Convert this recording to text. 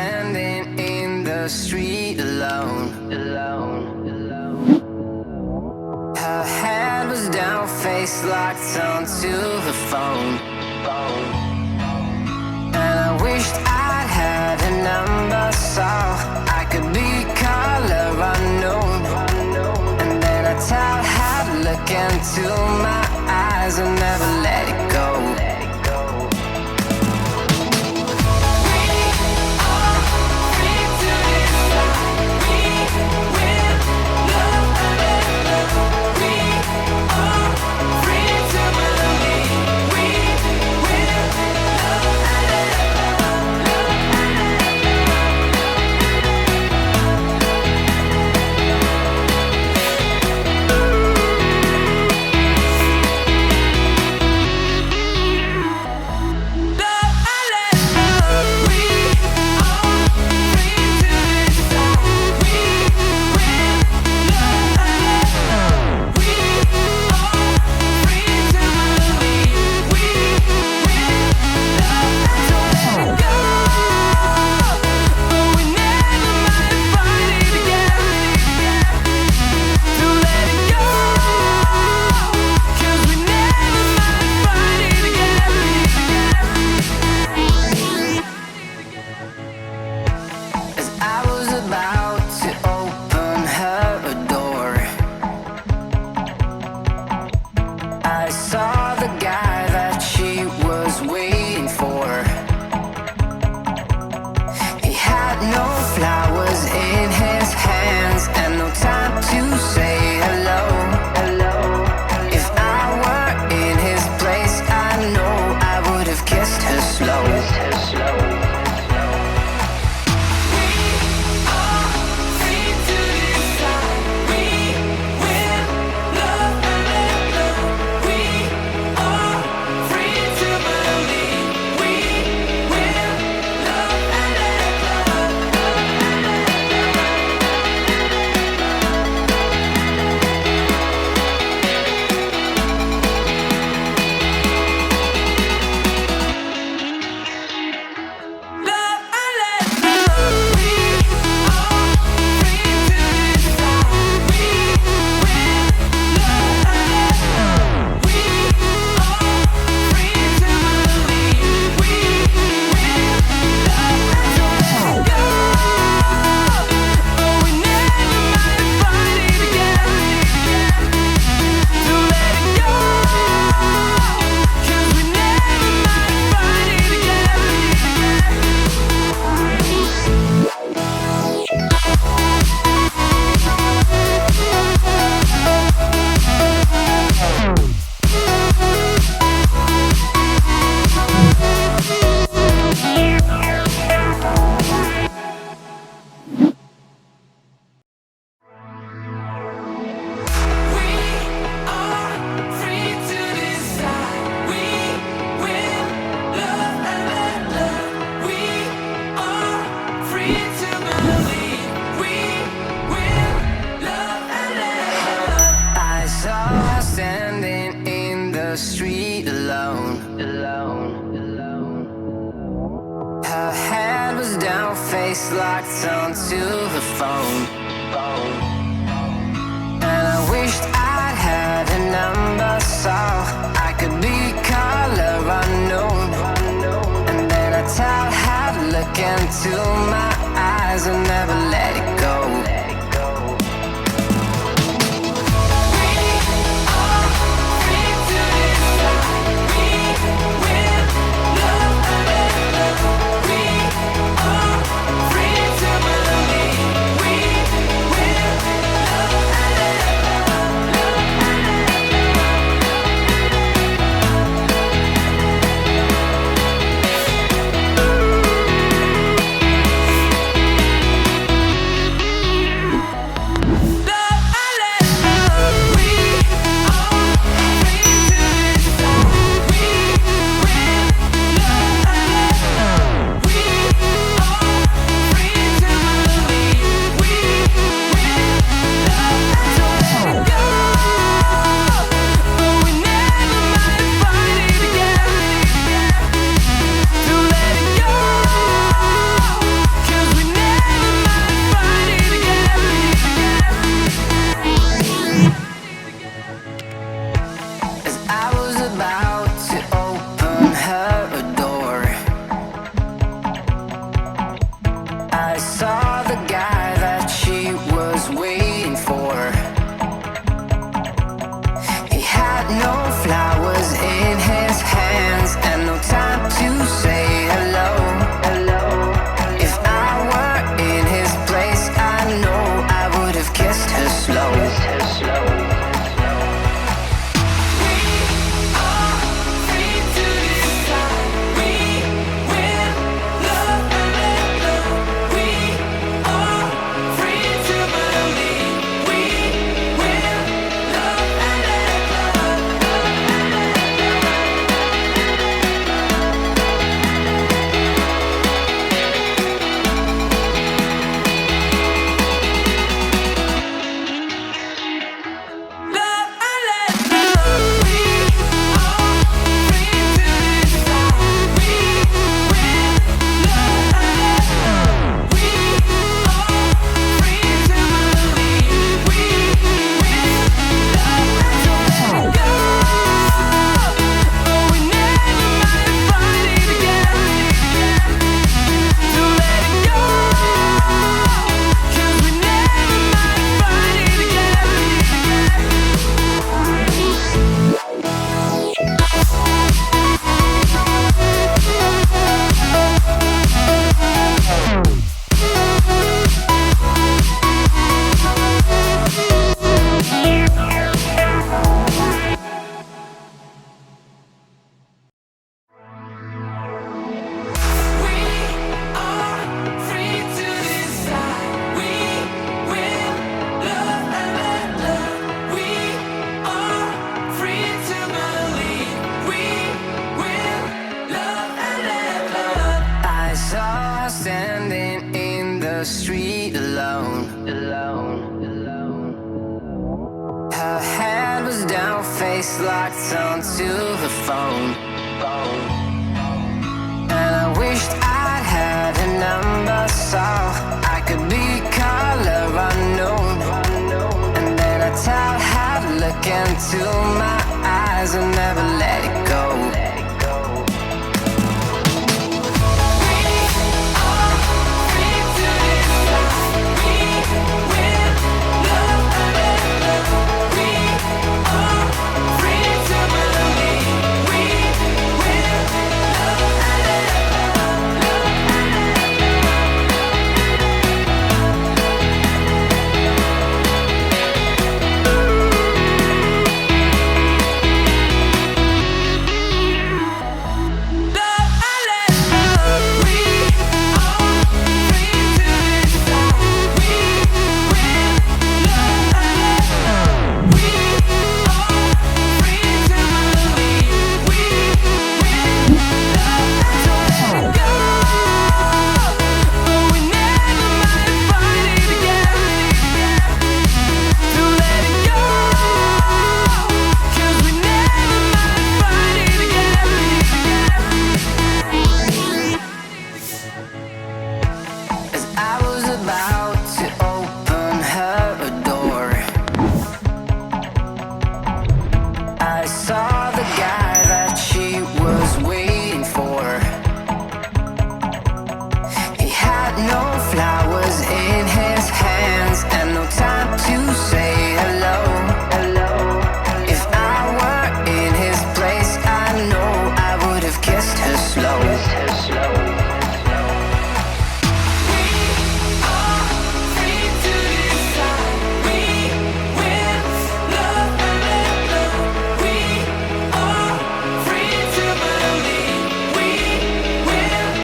standing in the street alone. Her head was down, face locked onto her phone. And I wished I'd had a number so I could be color unknown. And then I tell her to look into my eyes and never let it go. Street alone. Her head was down, face locked onto her phone. And I wished I'd had a number so I could be color unknown. And then I tell her to look into my eyes and never let it go. the street alone. Her head was down, face locked onto the phone. And I wished I'd had a number so I could be color unknown. And then I tell her to look into my eyes and never let it